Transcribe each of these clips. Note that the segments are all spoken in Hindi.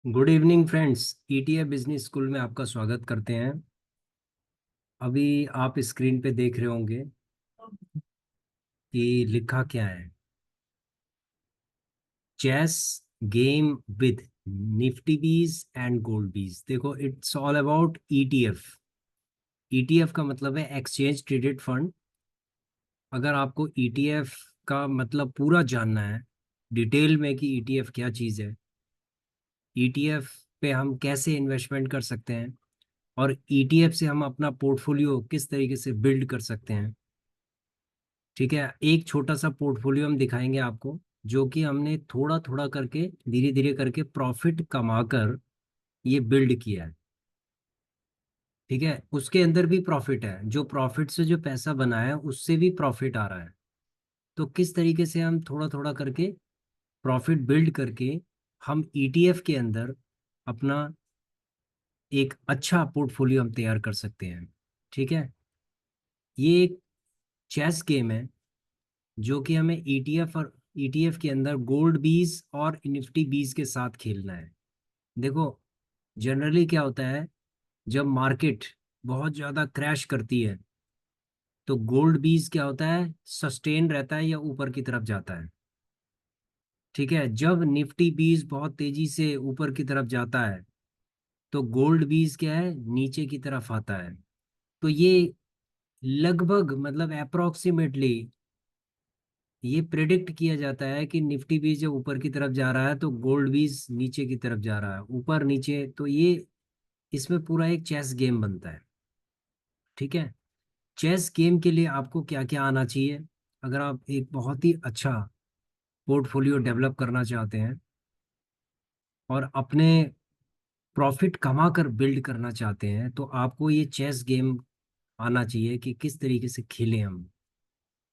Good evening friends. ETF business school में आपका स्वागत करते हैं। अभी आप स्क्रीन पे देख रहे होंगे कि लिखा क्या है। चेस गेम विद निफ्टी बीज एंड गोल्ड बीज। देखो, it's all about ETF. ETF का मतलब है एक्सचेंज ट्रेडेड फंड। अगर आपको ईटीएफ का मतलब पूरा जानना है डिटेल में कि ईटीएफ क्या चीज़ है, ईटीएफ पे हम कैसे इन्वेस्टमेंट कर सकते हैं और ईटीएफ से हम अपना पोर्टफोलियो किस तरीके से बिल्ड कर सकते हैं, ठीक है। एक छोटा सा पोर्टफोलियो हम दिखाएंगे आपको, जो कि हमने थोड़ा थोड़ा करके धीरे धीरे करके प्रॉफिट कमाकर ये बिल्ड किया है। ठीक है, उसके अंदर भी प्रॉफिट है, जो प्रॉफिट से जो पैसा बना है उससे भी प्रॉफिट आ रहा है। तो किस तरीके से हम थोड़ा थोड़ा करके प्रॉफिट बिल्ड करके हम ईटीएफ के अंदर अपना एक अच्छा पोर्टफोलियो हम तैयार कर सकते हैं। ठीक है, ये एक चेस गेम है जो कि हमें ईटीएफ के अंदर गोल्ड बीज और निफ्टी बीज के साथ खेलना है। देखो, जनरली क्या होता है, जब मार्केट बहुत ज़्यादा क्रैश करती है तो गोल्ड बीज क्या होता है, सस्टेन रहता है या ऊपर की तरफ जाता है। ठीक है, जब निफ्टी बीज बहुत तेजी से ऊपर की तरफ जाता है तो गोल्ड बीज क्या है, नीचे की तरफ आता है। तो ये लगभग मतलब अप्रोक्सीमेटली ये प्रेडिक्ट किया जाता है कि निफ्टी बीज जब ऊपर की तरफ जा रहा है तो गोल्ड बीज नीचे की तरफ जा रहा है, ऊपर नीचे। तो ये इसमें पूरा एक चेस गेम बनता है। ठीक है, चेस गेम के लिए आपको क्या क्या आना चाहिए। अगर आप एक बहुत ही अच्छा पोर्टफोलियो डेवलप करना चाहते हैं और अपने प्रॉफिट कमा कर बिल्ड करना चाहते हैं तो आपको ये चेस गेम आना चाहिए कि किस तरीके से खेलें हम।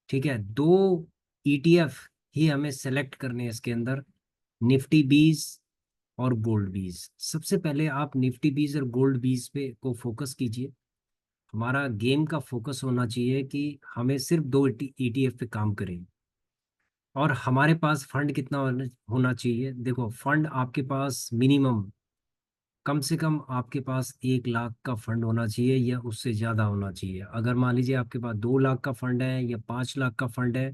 ठीक है, दो ईटीएफ ही हमें सेलेक्ट करने हैं इसके अंदर, निफ्टी बीज और गोल्ड बीज। सबसे पहले आप निफ्टी बीज और गोल्ड बीज पे को फोकस कीजिए। हमारा गेम का फोकस होना चाहिए कि हमें सिर्फ दो ईटीएफ पे काम करें। और हमारे पास फंड कितना होना चाहिए। देखो, फंड आपके पास मिनिमम कम से कम आपके पास 1 लाख का फंड होना चाहिए या उससे ज़्यादा होना चाहिए। अगर मान लीजिए आपके पास 2 लाख का फंड है या 5 लाख का फंड है,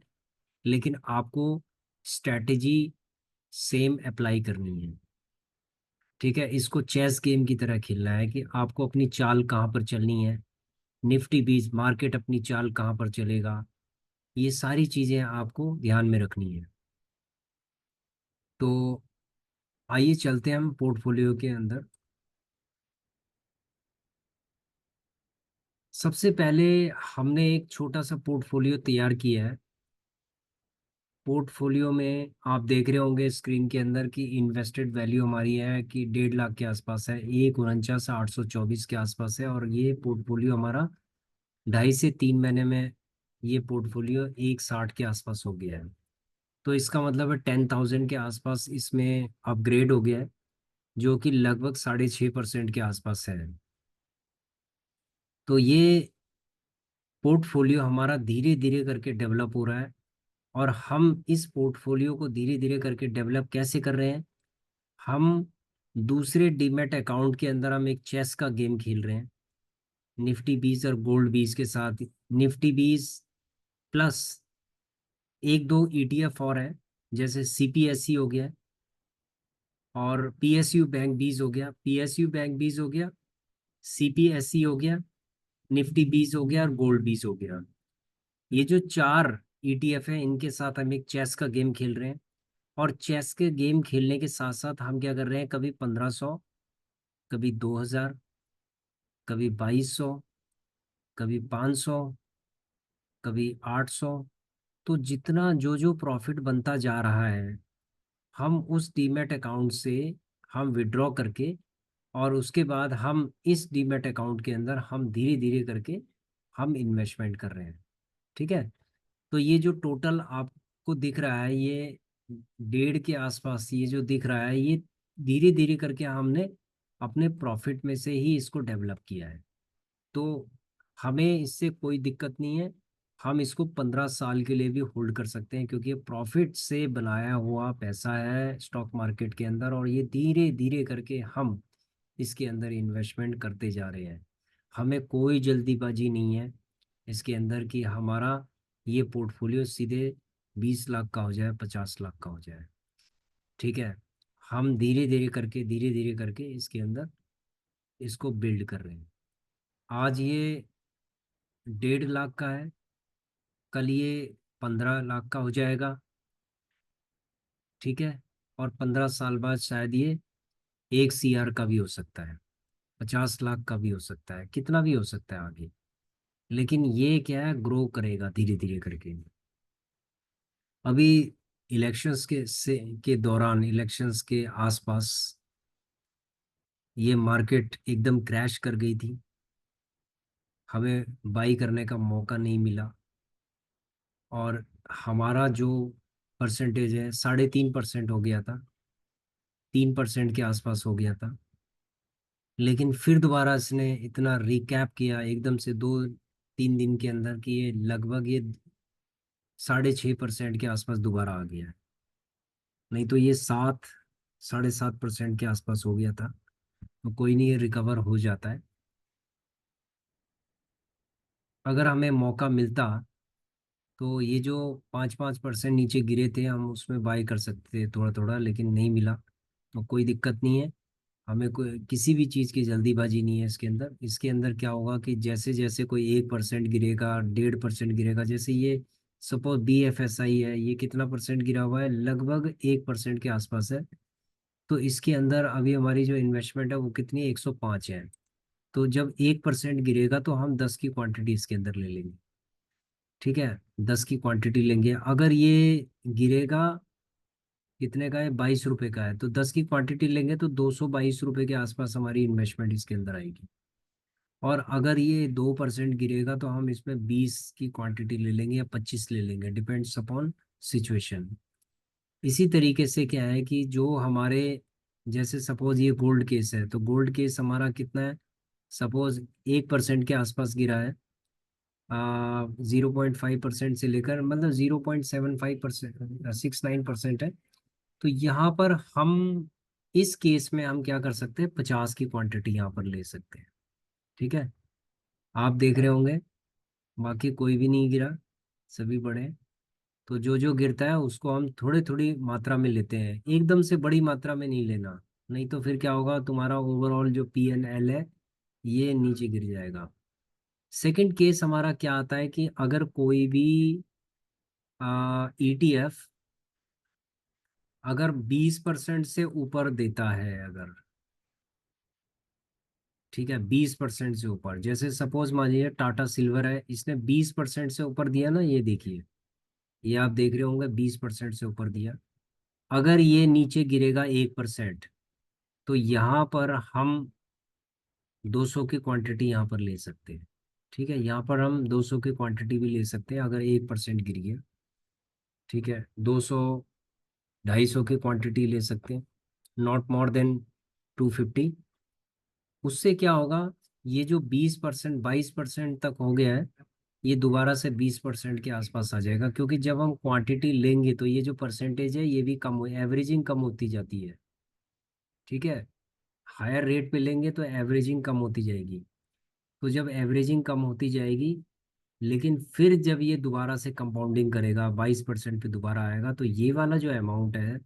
लेकिन आपको स्ट्रैटेजी सेम अप्लाई करनी है। ठीक है, इसको चेस गेम की तरह खेलना है कि आपको अपनी चाल कहाँ पर चलनी है, निफ्टी बीज मार्केट अपनी चाल कहाँ पर चलेगा, ये सारी चीज़ें आपको ध्यान में रखनी है। तो आइए चलते हैं हम पोर्टफोलियो के अंदर। सबसे पहले हमने एक छोटा सा पोर्टफोलियो तैयार किया है। पोर्टफोलियो में आप देख रहे होंगे स्क्रीन के अंदर कि इन्वेस्टेड वैल्यू हमारी है कि 1.5 लाख के आसपास है, 1,49,824 के आसपास है। और ये पोर्टफोलियो हमारा 2.5 से 3 महीने में ये पोर्टफोलियो 1,60 के आसपास हो गया है। तो इसका मतलब है 10,000 के आसपास इसमें अपग्रेड हो गया है, जो कि लगभग 6.5% के आसपास है। तो ये पोर्टफोलियो हमारा धीरे धीरे करके डेवलप हो रहा है। और हम इस पोर्टफोलियो को धीरे धीरे करके डेवलप कैसे कर रहे हैं, हम दूसरे डीमैट अकाउंट के अंदर हम एक चेस का गेम खेल रहे हैं निफ्टी बीज और गोल्ड बीज के साथ। निफ्टी बीज प्लस एक दो ईटीएफ और है, जैसे सीपीएससी हो गया और पीएसयू बैंक बीज हो गया, पीएसयू बैंक बीज हो गया, सीपीएससी हो गया, निफ्टी बीज हो गया और गोल्ड बीज हो गया। ये जो चार ईटीएफ है इनके साथ हम एक चेस का गेम खेल रहे हैं। और चेस के गेम खेलने के साथ साथ हम क्या कर रहे हैं, कभी 1,500, कभी 2,000, कभी 2,200, कभी 500, कभी 800। तो जितना जो जो प्रॉफिट बनता जा रहा है हम उस डीमैट अकाउंट से हम विड्रॉ करके और उसके बाद हम इस डीमैट अकाउंट के अंदर हम धीरे धीरे करके हम इन्वेस्टमेंट कर रहे हैं। ठीक है, तो ये जो टोटल आपको दिख रहा है ये 1.5 के आसपास ये जो दिख रहा है, ये धीरे धीरे करके हमने अपने प्रॉफिट में से ही इसको डेवलप किया है। तो हमें इससे कोई दिक्कत नहीं है। हम इसको 15 साल के लिए भी होल्ड कर सकते हैं, क्योंकि ये प्रॉफिट से बनाया हुआ पैसा है स्टॉक मार्केट के अंदर, और ये धीरे धीरे करके हम इसके अंदर इन्वेस्टमेंट करते जा रहे हैं। हमें कोई जल्दीबाजी नहीं है इसके अंदर कि हमारा ये पोर्टफोलियो सीधे 20 लाख का हो जाए, 50 लाख का हो जाए। ठीक है, हम धीरे धीरे करके इसके अंदर इसको बिल्ड कर रहे हैं। आज ये 1.5 लाख का है, कल ये 15 लाख का हो जाएगा। ठीक है, और 15 साल बाद शायद ये 1 CR का भी हो सकता है, 50 लाख का भी हो सकता है, कितना भी हो सकता है आगे। लेकिन ये क्या है, ग्रो करेगा धीरे धीरे करके। अभी इलेक्शंस के दौरान, इलेक्शंस के आसपास ये मार्केट एकदम क्रैश कर गई थी, हमें बाई करने का मौका नहीं मिला, और हमारा जो परसेंटेज है 3.5% हो गया था, 3% के आसपास हो गया था। लेकिन फिर दोबारा इसने इतना रिकैप किया एकदम से 2-3 दिन के अंदर कि ये लगभग ये 6.5% के आसपास दोबारा आ गया है। नहीं तो ये 7, 7.5% के आसपास हो गया था। तो कोई नहीं, ये रिकवर हो जाता है। अगर हमें मौका मिलता तो ये जो 5-5% नीचे गिरे थे, हम उसमें बाय कर सकते थे थोड़ा थोड़ा, लेकिन नहीं मिला। तो कोई दिक्कत नहीं है, हमें कोई किसी भी चीज़ की जल्दीबाजी नहीं है इसके अंदर। इसके अंदर क्या होगा कि जैसे जैसे कोई 1% गिरेगा, 1.5% गिरेगा, जैसे ये सपोज BFSI है, ये कितना परसेंट गिरा हुआ है, लगभग 1% के आसपास है। तो इसके अंदर अभी हमारी जो इन्वेस्टमेंट है वो कितनी, 105 है। तो जब 1% गिरेगा तो हम 10 की क्वांटिटी इसके अंदर ले लेंगे। ठीक है, 10 की क्वांटिटी लेंगे। अगर ये गिरेगा, कितने का है, 22 रुपए का है, तो 10 की क्वांटिटी लेंगे तो 222 रुपए के आसपास हमारी इन्वेस्टमेंट इसके अंदर आएगी। और अगर ये 2% गिरेगा तो हम इसमें 20 की क्वांटिटी ले लेंगे या 25 ले लेंगे, डिपेंड्स अपॉन सिचुएशन। इसी तरीके से क्या है कि जो हमारे, जैसे सपोज ये गोल्ड केस है, तो गोल्ड केस हमारा कितना है, सपोज 1% के आसपास गिरा है, 0.5% से लेकर मतलब 0.75%, 69% है। तो यहाँ पर हम इस केस में हम क्या कर सकते हैं, 50 की क्वांटिटी यहाँ पर ले सकते हैं। ठीक है, आप देख रहे होंगे बाकी कोई भी नहीं गिरा, सभी बड़े हैं। तो जो जो गिरता है उसको हम थोड़ी थोड़ी मात्रा में लेते हैं, एकदम से बड़ी मात्रा में नहीं लेना। नहीं तो फिर क्या होगा, तुम्हारा ओवरऑल जो PNL है ये नीचे गिर जाएगा। सेकंड केस हमारा क्या आता है कि अगर कोई भी ETF अगर 20% से ऊपर देता है, अगर, ठीक है, 20% से ऊपर, जैसे सपोज मान लीजिए टाटा सिल्वर है, इसने 20% से ऊपर दिया ना, ये देखिए, ये आप देख रहे होंगे 20% से ऊपर दिया। अगर ये नीचे गिरेगा 1%, तो यहाँ पर हम 200 की क्वांटिटी यहाँ पर ले सकते हैं। ठीक है, यहाँ पर हम 200 की क्वांटिटी भी ले सकते हैं अगर 1% गिर गया। ठीक है, 200, 250 की क्वांटिटी ले सकते हैं, नॉट मोर देन 250। उससे क्या होगा, ये जो 20%, 22% तक हो गया है, ये दोबारा से 20% के आसपास आ जाएगा, क्योंकि जब हम क्वांटिटी लेंगे तो ये जो परसेंटेज है ये भी कम हो, एवरेजिंग कम होती जाती है। ठीक है, हायर रेट पे लेंगे तो एवरेजिंग कम होती जाएगी। तो जब एवरेजिंग कम होती जाएगी, लेकिन फिर जब ये दोबारा से कंपाउंडिंग करेगा, 22% पे दोबारा आएगा, तो ये वाला जो अमाउंट है,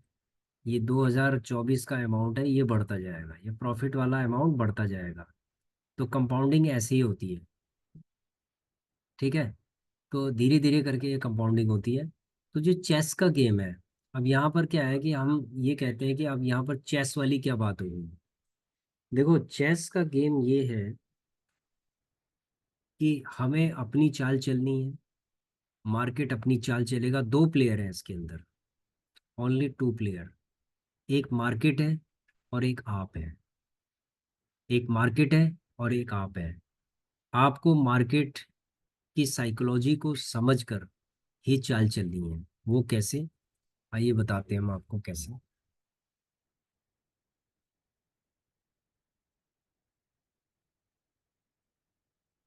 ये 2024 का अमाउंट है, ये बढ़ता जाएगा, ये प्रॉफिट वाला अमाउंट बढ़ता जाएगा। तो कंपाउंडिंग ऐसे ही होती है। ठीक है, तो धीरे धीरे करके ये कंपाउंडिंग होती है। तो जो चेस का गेम है, अब यहाँ पर क्या है कि हम ये कहते हैं कि अब यहाँ पर चेस वाली क्या बात होगी। देखो, चेस का गेम ये है कि हमें अपनी चाल चलनी है, मार्केट अपनी चाल चलेगा। 2 प्लेयर हैं इसके अंदर, ओनली 2 प्लेयर। एक मार्केट है और एक आप है। एक मार्केट है और एक आप है। आपको मार्केट की साइकोलॉजी को समझकर ही चाल चलनी है। वो कैसे, आइए बताते हैं हम आपको कैसे।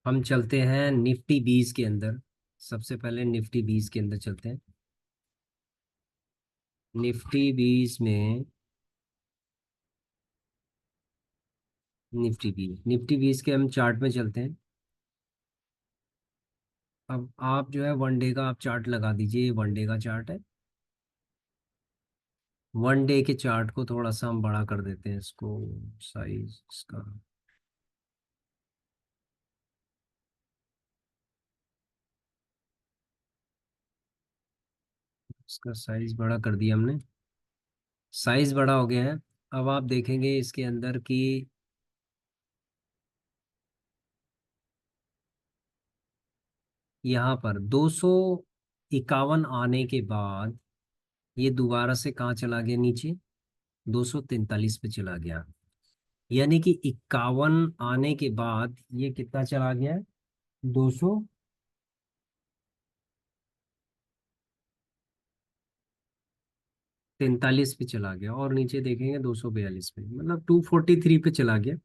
हम चलते हैं निफ्टी 20 के अंदर। सबसे पहले निफ्टी 20 के अंदर चलते हैं। निफ्टी 20 में, निफ्टी 20 के हम चार्ट में चलते हैं। अब आप जो है वन डे का आप चार्ट लगा दीजिए, ये वन डे का चार्ट है। वन डे के चार्ट को थोड़ा सा हम बड़ा कर देते हैं, इसको साइज इसका। इसका साइज बड़ा कर दिया हमने। साइज बड़ा हो गया है। अब आप देखेंगे इसके अंदर कि यहाँ पर 251 आने के बाद ये दोबारा से कहाँ चला गया, नीचे 243 पे चला गया। यानी कि 51 आने के बाद ये कितना चला गया, 243 पे चला गया। और नीचे देखेंगे 242 पे, मतलब 243 पे चला गया।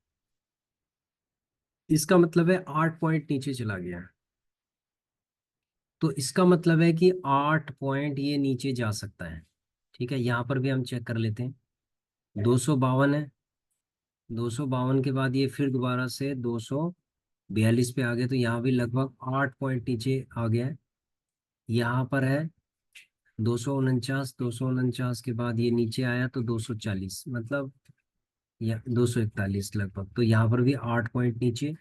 इसका मतलब है 8 पॉइंट नीचे चला गया। तो इसका मतलब है कि 8 पॉइंट ये नीचे जा सकता है। ठीक है, यहाँ पर भी हम चेक कर लेते हैं। 252 है, 252 के बाद ये फिर दोबारा से 242 पे आ गया, तो यहाँ भी लगभग 8 पॉइंट नीचे आ गया है। यहाँ पर है 249, 249 के बाद ये नीचे आया तो 240, मतलब या 241 लगभग, तो यहाँ पर भी 8 पॉइंट नीचे।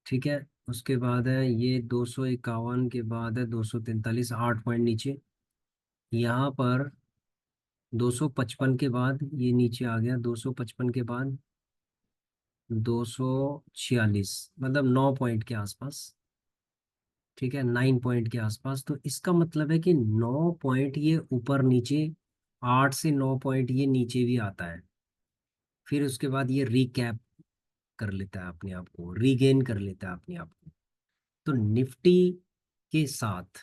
ठीक है, उसके बाद है ये 251 के बाद है 243, 8 पॉइंट नीचे। यहाँ पर 255 के बाद ये नीचे आ गया, 255 के बाद 246, मतलब 9 पॉइंट के आसपास। ठीक है, 9 पॉइंट के आसपास। तो इसका मतलब है कि 9 पॉइंट ये ऊपर नीचे, 8 से 9 पॉइंट ये नीचे भी आता है। फिर उसके बाद ये रिकैप कर लेता है अपने आप को, रीगेन कर लेता है अपने आप को। तो निफ्टी के साथ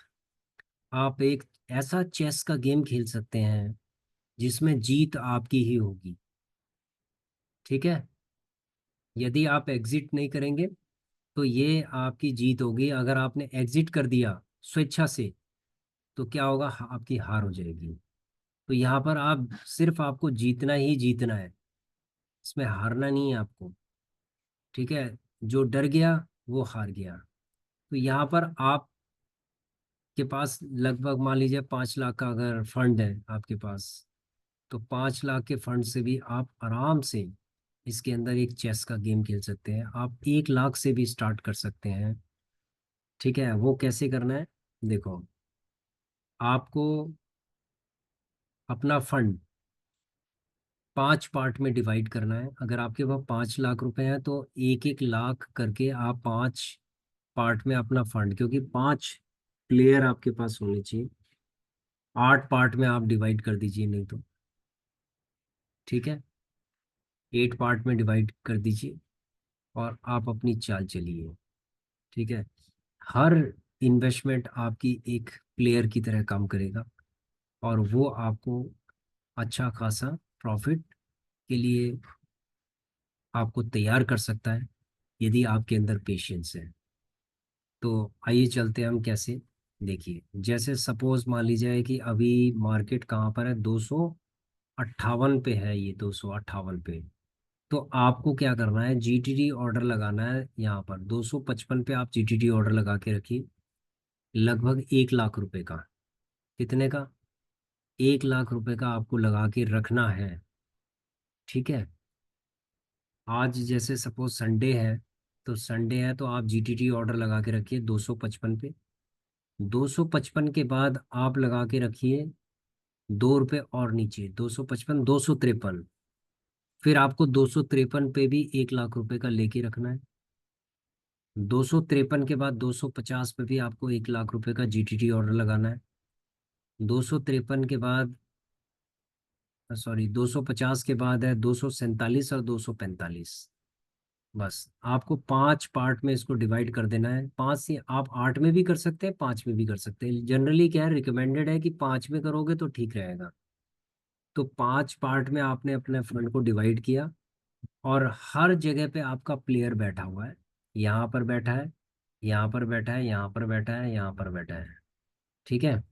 आप एक ऐसा चेस का गेम खेल सकते हैं जिसमें जीत आपकी ही होगी। ठीक है, यदि आप एग्जिट नहीं करेंगे तो ये आपकी जीत होगी। अगर आपने एग्जिट कर दिया स्वेच्छा से तो क्या होगा, आपकी हार हो जाएगी। तो यहाँ पर आप सिर्फ, आपको जीतना ही जीतना है, इसमें हारना नहीं है आपको। ठीक है, जो डर गया वो हार गया। तो यहाँ पर आप के पास लगभग मान लीजिए 5 लाख का अगर फंड है आपके पास, तो 5 लाख के फंड से भी आप आराम से इसके अंदर एक चेस का गेम खेल सकते हैं। आप 1 लाख से भी स्टार्ट कर सकते हैं। ठीक है, वो कैसे करना है, देखो, आपको अपना फंड 5 पार्ट में डिवाइड करना है। अगर आपके पास 5 लाख रुपए हैं तो 1-1 लाख करके आप 5 पार्ट में अपना फंड, क्योंकि 5 प्लेयर आपके पास होने चाहिए, 8 पार्ट में आप डिवाइड कर दीजिए, नहीं तो ठीक है, 8 पार्ट में डिवाइड कर दीजिए और आप अपनी चाल चलिए। ठीक है, हर इन्वेस्टमेंट आपकी एक प्लेयर की तरह काम करेगा और वो आपको अच्छा खासा प्रॉफिट के लिए आपको तैयार कर सकता है, यदि आपके अंदर पेशेंस है। तो आइए चलते हैं हम कैसे। देखिए, जैसे सपोज मान लीजिए कि अभी मार्केट कहाँ पर है, 258 पे है, ये 258 पे। तो आपको क्या करना है, जीटीडी ऑर्डर लगाना है। यहाँ पर 255 पे आप जीटीडी ऑर्डर लगा के रखिए, लगभग 1 लाख रुपए का। कितने का, 1 लाख रुपए का आपको लगा के रखना है। ठीक है, आज जैसे सपोज संडे है, तो संडे है तो आप जीटीटी ऑर्डर लगा के रखिए 255 पे। 255 के बाद आप लगा के रखिए 2 रुपये और नीचे, 255, 253। फिर आपको 253 पे भी 1 लाख रुपए का लेके रखना है। 253 के बाद 250 पे भी आपको 1 लाख रुपए का जीटीटी ऑर्डर लगाना है। 253 के बाद, सॉरी, 250 के बाद है 247 और 245। बस आपको 5 पार्ट में इसको डिवाइड कर देना है। 5 से आप 8 में भी कर सकते हैं, 5 में भी कर सकते हैं। जनरली क्या है, रिकमेंडेड है कि 5 में करोगे तो ठीक रहेगा। तो 5 पार्ट में आपने अपने फंड को डिवाइड किया और हर जगह पे आपका प्लेयर बैठा हुआ है। यहाँ पर बैठा है, यहाँ पर बैठा है, यहाँ पर बैठा है, यहाँ पर बैठा है। ठीक है।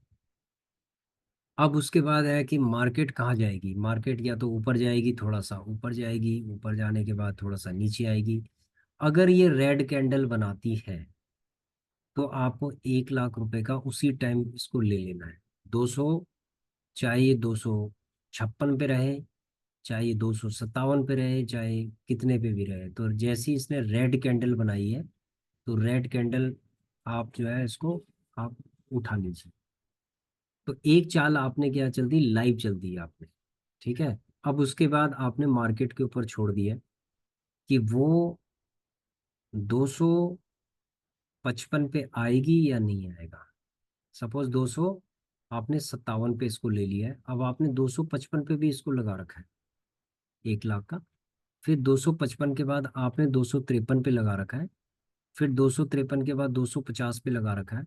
अब उसके बाद है कि मार्केट कहाँ जाएगी। मार्केट या तो ऊपर जाएगी, थोड़ा सा ऊपर जाएगी, ऊपर जाने के बाद थोड़ा सा नीचे आएगी। अगर ये रेड कैंडल बनाती है तो आपको 1 लाख रुपए का उसी टाइम इसको ले लेना है। 200, चाहे ये 256 पे रहे, चाहे ये 257 पे रहे, चाहे कितने पे भी रहे, तो जैसी इसने रेड कैंडल बनाई है तो रेड कैंडल आप जो है इसको आप उठा लीजिए। तो एक चाल आपने क्या चल दी, लाइव चल दी आपने। ठीक है। अब उसके बाद आपने मार्केट के ऊपर छोड़ दिया कि वो 255 पे आएगी या नहीं आएगा। सपोज 200, आपने 57 पे इसको ले लिया है, अब आपने 255 पे भी इसको लगा रखा है 1 लाख का। फिर 255 के बाद आपने 253 पे लगा रखा है। फिर 253 के बाद 250 पे लगा रखा है।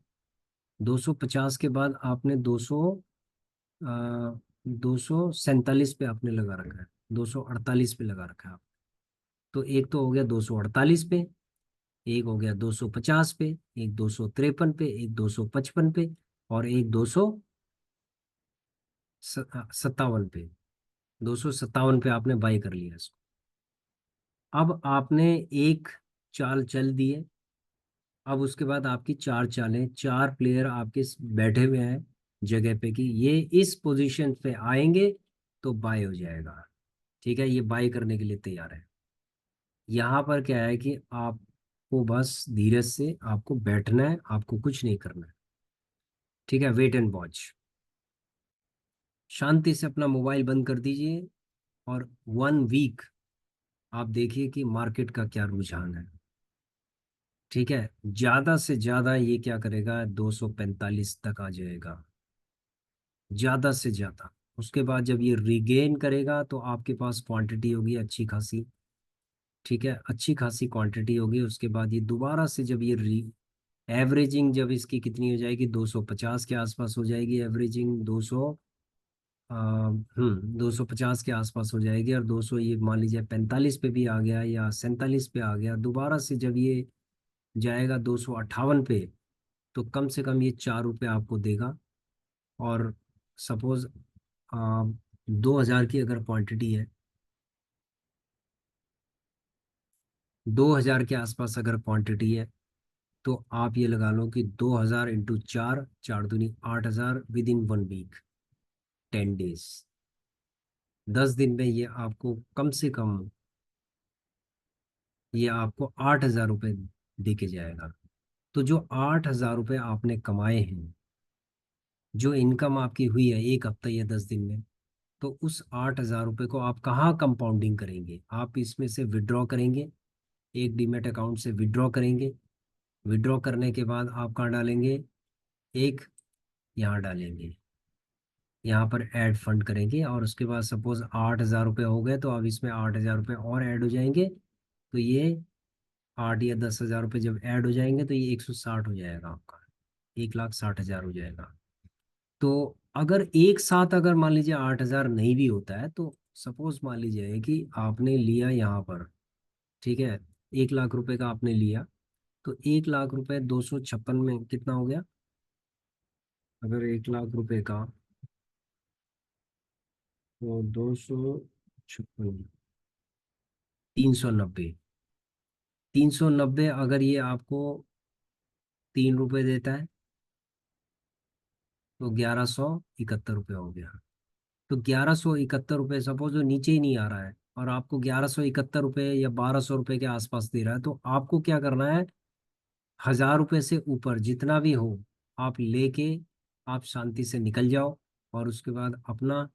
250 के बाद आपने 247 पे आपने लगा रखा है। 248 पे लगा रखा है आप। तो एक तो हो गया 248 पे, एक हो गया 250 पे, एक 253 पे, एक 255 पे, और एक 257 पे। 257 पे आपने बाई कर लिया इसको। अब आपने एक चाल चल दी है। अब उसके बाद आपकी चार चालें, चार प्लेयर आपके बैठे हुए हैं जगह पे कि ये इस पोजीशन पे आएंगे तो बाय हो जाएगा। ठीक है, ये बाय करने के लिए तैयार है। यहाँ पर क्या है कि आपको बस धीरज से आपको बैठना है, आपको कुछ नहीं करना है। ठीक है, वेट एंड वॉच। शांति से अपना मोबाइल बंद कर दीजिए और 1 वीक आप देखिए कि मार्केट का क्या रुझान है। ठीक है, ज्यादा से ज्यादा ये क्या करेगा, 245 तक आ जाएगा, ज्यादा से ज्यादा। उसके बाद जब ये रिगेन करेगा तो आपके पास क्वांटिटी होगी अच्छी खासी। ठीक है, अच्छी खासी क्वांटिटी होगी। उसके बाद ये दोबारा से जब ये एवरेजिंग जब इसकी कितनी हो जाएगी, 250 के आसपास हो जाएगी एवरेजिंग। 250 के आसपास हो जाएगी। और 200 ये मान लीजिए 45 पे भी आ गया या 47 पे आ गया, दोबारा से जब ये जाएगा 258 पे, तो कम से कम ये 4 रुपये आपको देगा। और सपोज 2000 की अगर क्वांटिटी है, 2000 के आसपास अगर क्वांटिटी है, तो आप ये लगा लो कि 2000 इंटू चार, चार दूनी 8000 विद इन 1 वीक, 10 डेज, 10 दिन में ये आपको कम से कम ये आपको 8000 रुपये दे के जाएगा। तो जो 8000 रुपये आपने कमाए हैं, जो इनकम आपकी हुई है 1 हफ्ता या 10 दिन में, तो उस 8000 रुपये को आप कहाँ कंपाउंडिंग करेंगे, आप इसमें से विड्रॉ करेंगे, एक डीमेट अकाउंट से विड्रॉ करेंगे। विड्रॉ करने के बाद आप कहाँ डालेंगे, एक यहाँ डालेंगे, यहाँ पर ऐड फंड करेंगे। और उसके बाद सपोज 8000 रुपये हो गए, तो अब इसमें 8000 रुपये और ऐड हो जाएंगे। तो ये 8 या 10 हजार रुपये जब ऐड हो जाएंगे तो ये 160 हो जाएगा आपका, 1,60,000 हो जाएगा। तो अगर एक साथ अगर मान लीजिए 8000 नहीं भी होता है, तो सपोज मान लीजिए कि आपने लिया यहाँ पर, ठीक है, 1 लाख रुपए का आपने लिया, तो 1 लाख रुपए 256 में कितना हो गया। अगर 1 लाख रुपए का, तो 256, 390, 390 अगर ये आपको 3 रुपए देता है, तो 1171 रुपये हो गया। तो 1171 रुपये सपोज वो नीचे ही नहीं आ रहा है और आपको 1171 रुपये या 1200 रुपये के आसपास दे रहा है, तो आपको क्या करना है, 1000 रुपये से ऊपर जितना भी हो आप लेके आप शांति से निकल जाओ। और उसके बाद अपना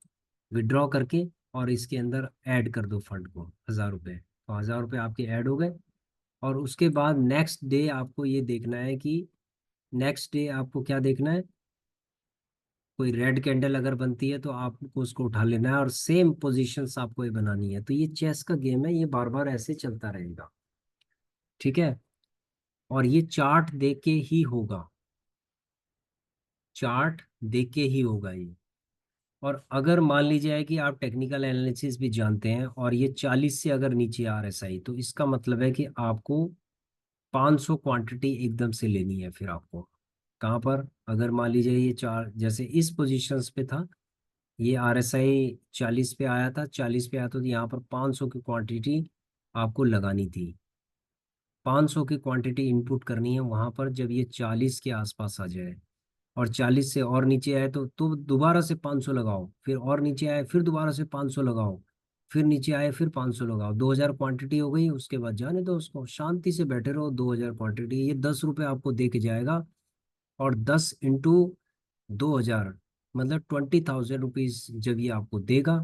विड्रॉ करके और इसके अंदर ऐड कर दो फंड को 1000 रुपये, तो 1000 रुपये आपके ऐड हो गए। और उसके बाद नेक्स्ट डे आपको ये देखना है कि नेक्स्ट डे आपको क्या देखना है, कोई रेड कैंडल अगर बनती है तो आपको उसको उठा लेना है और सेम पोजीशंस आपको ये बनानी है। तो ये चेस का गेम है, ये बार बार ऐसे चलता रहेगा। ठीक है, और ये चार्ट देख के ही होगा, चार्ट देख के ही होगा ये। और अगर मान लीजिए कि आप टेक्निकल एनालिसिस भी जानते हैं और ये 40 से अगर नीचे RSI, तो इसका मतलब है कि आपको 500 क्वांटिटी एकदम से लेनी है फिर आपको। कहाँ पर, अगर मान लीजिए ये चार, जैसे इस पोजीशंस पे था, ये RSI 40 पे आया था, 40 पे आया तो यहाँ पर 500 की क्वांटिटी आपको लगानी थी। 500 की क्वांटिटी इनपुट करनी है वहां पर, जब ये 40 के आसपास आ जाए, और 40 से और नीचे आए तो दोबारा से 500 लगाओ, फिर और नीचे आए फिर दोबारा से 500 लगाओ, फिर नीचे आए फिर 500 लगाओ। 2000 क्वांटिटी हो गई, उसके बाद जाने दो उसको, शांति से बैठे रहो। 2000 क्वांटिटी, ये 10 रुपये आपको दे के जाएगा। और 10 × 2000 मतलब 20,000 रुपीज जब ये आपको देगा,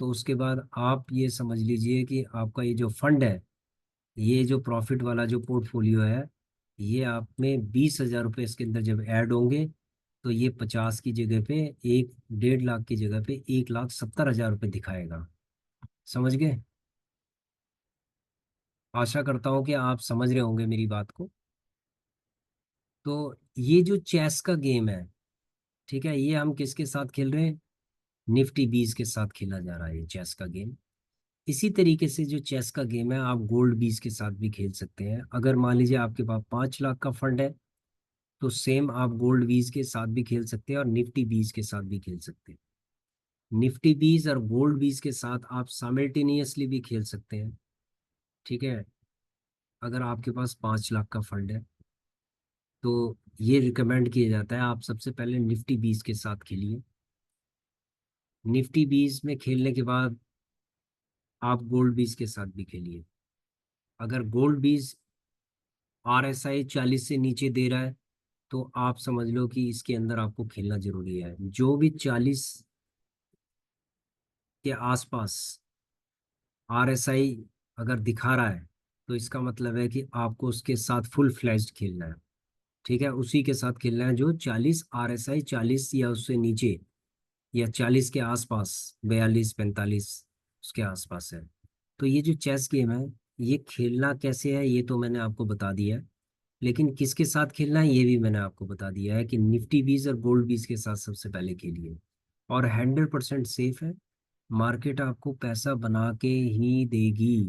तो उसके बाद आप ये समझ लीजिए कि आपका ये जो फंड है, ये जो प्रॉफिट वाला जो पोर्टफोलियो है, ये आप में 20,000 रुपये इसके अंदर जब ऐड होंगे, तो ये 50 की जगह पे, 1.5 लाख की जगह पे 1,70,000 रुपये दिखाएगा। समझ गए? आशा करता हूँ कि आप समझ रहे होंगे मेरी बात को। तो ये जो चेस का गेम है, ठीक है, ये हम किसके साथ खेल रहे हैं? निफ्टी 20 के साथ खेला जा रहा है ये चेस का गेम। इसी तरीके से जो चेस का गेम है, आप गोल्ड 20 के साथ भी खेल सकते हैं। अगर मान लीजिए आपके पास 5 लाख का फंड है, तो सेम आप गोल्ड 20 के साथ भी खेल सकते हैं और निफ्टी 20 के साथ भी खेल सकते हैं। निफ्टी 20 और गोल्ड 20 के साथ आप साइमल्टेनियसली भी खेल सकते हैं। ठीक है, अगर आपके पास 5 लाख का फंड है, तो ये रिकमेंड किया जाता है आप सबसे पहले निफ्टी 20 के साथ खेलिए। निफ्टी 20 में खेलने के बाद आप गोल्ड 20 के साथ भी खेलिए। अगर गोल्ड 20 RSI 40 से नीचे दे रहा है, तो आप समझ लो कि इसके अंदर आपको खेलना जरूरी है। जो भी 40 के आसपास RSI अगर दिखा रहा है, तो इसका मतलब है कि आपको उसके साथ फुल फ्लैज्ड खेलना है। ठीक है, उसी के साथ खेलना है जो 40, RSI 40 या उससे नीचे, या 40 के आसपास, 42 45 उसके आसपास है। तो ये जो चेस गेम है, ये खेलना कैसे है ये तो मैंने आपको बता दिया है, लेकिन किसके साथ खेलना है ये भी मैंने आपको बता दिया है कि निफ्टी 20 और गोल्ड 20 के साथ सबसे पहले खेलिए। और 100% सेफ है। मार्केट आपको पैसा बना के ही देगी,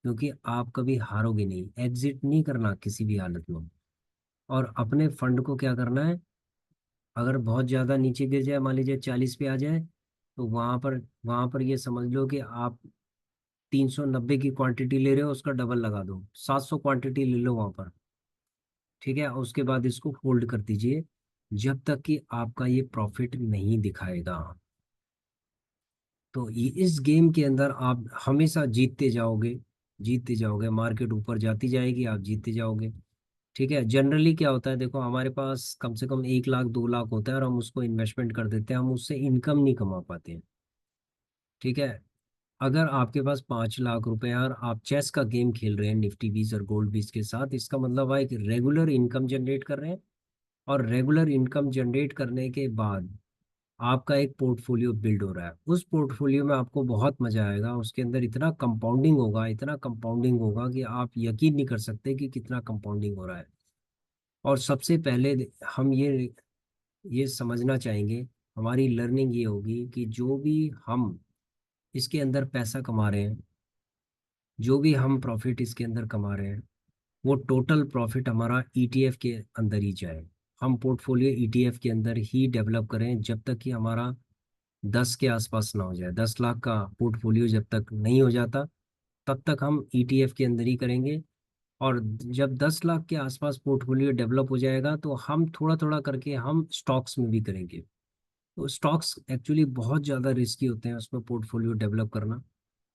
क्योंकि आप कभी हारोगे नहीं। एग्जिट नहीं करना किसी भी हालत में। और अपने फंड को क्या करना है, अगर बहुत ज़्यादा नीचे गिर जाए, मान लीजिए 40 पे आ जाए, तो वहाँ पर ये समझ लो कि आप 390 की क्वांटिटी ले रहे हो, उसका डबल लगा दो, 700 क्वांटिटी ले लो वहाँ पर। ठीक है, उसके बाद इसको होल्ड कर दीजिए जब तक कि आपका ये प्रॉफिट नहीं दिखाएगा। तो इस गेम के अंदर आप हमेशा जीतते जाओगे, जीतते जाओगे। मार्केट ऊपर जाती जाएगी, आप जीतते जाओगे। ठीक है, जनरली क्या होता है, देखो हमारे पास कम से कम 1 लाख 2 लाख होता है और हम उसको इन्वेस्टमेंट कर देते हैं, हम उससे इनकम नहीं कमा पाते हैं। ठीक है, अगर आपके पास 5 लाख रुपए है और आप चेस का गेम खेल रहे हैं निफ्टी 20 और गोल्ड 20 के साथ, इसका मतलब है कि रेगुलर इनकम जनरेट कर रहे हैं। और रेगुलर इनकम जनरेट करने के बाद आपका एक पोर्टफोलियो बिल्ड हो रहा है। उस पोर्टफोलियो में आपको बहुत मजा आएगा, उसके अंदर इतना कंपाउंडिंग होगा, इतना कंपाउंडिंग होगा कि आप यकीन नहीं कर सकते कि कितना कंपाउंडिंग हो रहा है। और सबसे पहले हम ये समझना चाहेंगे, हमारी लर्निंग ये होगी कि जो भी हम इसके अंदर पैसा कमा रहे हैं, जो भी हम प्रॉफिट इसके अंदर कमा रहे हैं, वो टोटल प्रॉफिट हमारा ETF के अंदर ही जाए। हम पोर्टफोलियो ETF के अंदर ही डेवलप करें जब तक कि हमारा 10 के आसपास ना हो जाए। 10 लाख का पोर्टफोलियो जब तक नहीं हो जाता, तब तक हम ETF के अंदर ही करेंगे। और जब 10 लाख के आसपास पोर्टफोलियो डेवलप हो जाएगा, तो हम थोड़ा थोड़ा करके हम स्टॉक्स में भी करेंगे। तो स्टॉक्स एक्चुअली बहुत ज़्यादा रिस्की होते हैं उसमें पोर्टफोलियो डेवलप करना,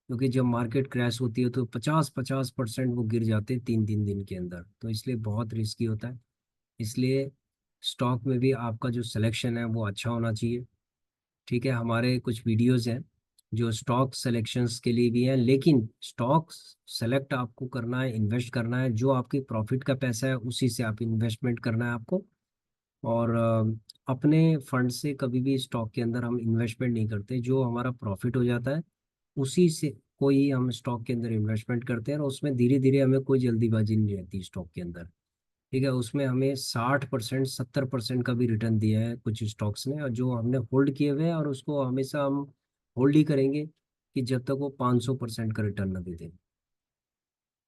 क्योंकि जब मार्केट क्रैश होती है तो 50-50% वो गिर जाते हैं 3-3 दिन के अंदर, तो इसलिए बहुत रिस्की होता है। इसलिए स्टॉक में भी आपका जो सिलेक्शन है वो अच्छा होना चाहिए। ठीक है, हमारे कुछ वीडियोस हैं जो स्टॉक सिलेक्शंस के लिए भी हैं, लेकिन स्टॉक सेलेक्ट आपको करना है, इन्वेस्ट करना है, जो आपकी प्रॉफिट का पैसा है उसी से आप इन्वेस्टमेंट करना है आपको। और अपने फंड से कभी भी स्टॉक के अंदर हम इन्वेस्टमेंट नहीं करते। जो हमारा प्रॉफिट हो जाता है उसी से कोई हम स्टॉक के अंदर इन्वेस्टमेंट करते हैं, और उसमें धीरे धीरे हमें कोई जल्दीबाजी नहीं रहती स्टॉक के अंदर। ठीक है, उसमें हमें 60% 70% का भी रिटर्न दिया है कुछ स्टॉक्स ने, और जो हमने होल्ड किए हुए हैं, और उसको हमेशा हम होल्ड ही करेंगे कि जब तक वो 500% का रिटर्न ना दे दें।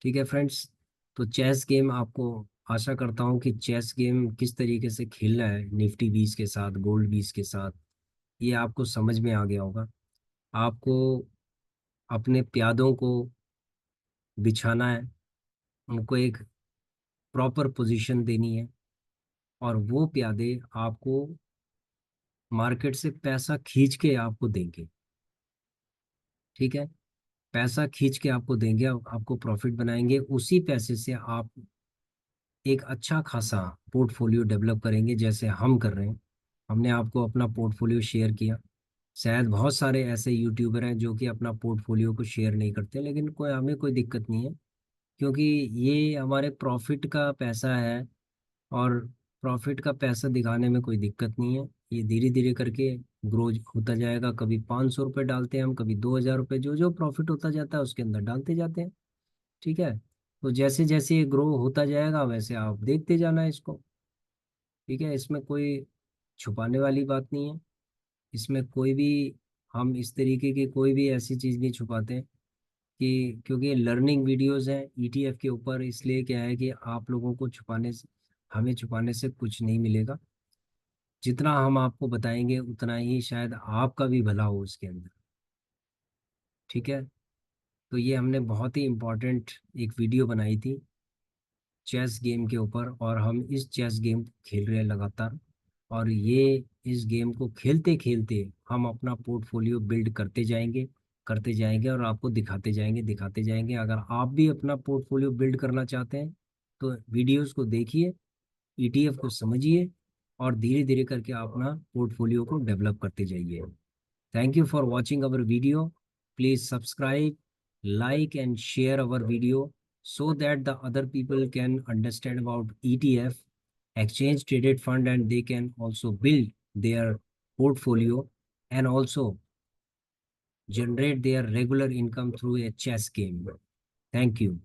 ठीक है फ्रेंड्स, तो चेस गेम आपको, आशा करता हूँ कि चेस गेम किस तरीके से खेलना है निफ्टी बीस के साथ, गोल्ड बीस के साथ, ये आपको समझ में आ गया होगा। आपको अपने प्यादों को बिछाना है, उनको एक प्रॉपर पोजीशन देनी है, और वो प्यादे आपको मार्केट से पैसा खींच के आपको देंगे। ठीक है, पैसा खींच के आपको देंगे, आपको प्रॉफिट बनाएंगे, उसी पैसे से आप एक अच्छा खासा पोर्टफोलियो डेवलप करेंगे जैसे हम कर रहे हैं। हमने आपको अपना पोर्टफोलियो शेयर किया। शायद बहुत सारे ऐसे यूट्यूबर हैं जो कि अपना पोर्टफोलियो को शेयर नहीं करते, लेकिन कोई, हमें कोई दिक्कत नहीं है, क्योंकि ये हमारे प्रॉफिट का पैसा है। और प्रॉफिट का पैसा दिखाने में कोई दिक्कत नहीं है, ये धीरे धीरे करके ग्रो होता जाएगा। कभी 500 रुपये डालते हैं हम, कभी 2000 रुपये, जो जो प्रॉफिट होता जाता है उसके अंदर डालते जाते हैं। ठीक है, तो जैसे जैसे ये ग्रो होता जाएगा वैसे आप देखते जाना इसको। ठीक है, इसमें कोई छुपाने वाली बात नहीं है, इसमें कोई भी, हम इस तरीके की कोई भी ऐसी चीज़ नहीं छुपाते कि, क्योंकि ये लर्निंग वीडियोस हैं ईटीएफ के ऊपर, इसलिए क्या है कि आप लोगों को छुपाने से, हमें छुपाने से कुछ नहीं मिलेगा। जितना हम आपको बताएंगे उतना ही शायद आपका भी भला हो उसके अंदर। ठीक है, तो ये हमने बहुत ही इम्पोर्टेंट एक वीडियो बनाई थी चेस गेम के ऊपर, और हम इस चेस गेम को खेल रहे हैं लगातार। और ये, इस गेम को खेलते खेलते हम अपना पोर्टफोलियो बिल्ड करते जाएंगे और आपको दिखाते जाएंगे, दिखाते जाएंगे। अगर आप भी अपना पोर्टफोलियो बिल्ड करना चाहते हैं तो वीडियोस को देखिए, ईटीएफ को समझिए, और धीरे धीरे करके अपना पोर्टफोलियो को डेवलप करते जाइए। Thank you for watching our video. Please subscribe, like and share our video so that the other people can understand about ETF, exchange traded fund, and they can also build their portfolio and also generate their regular income through a chess game. Thank you.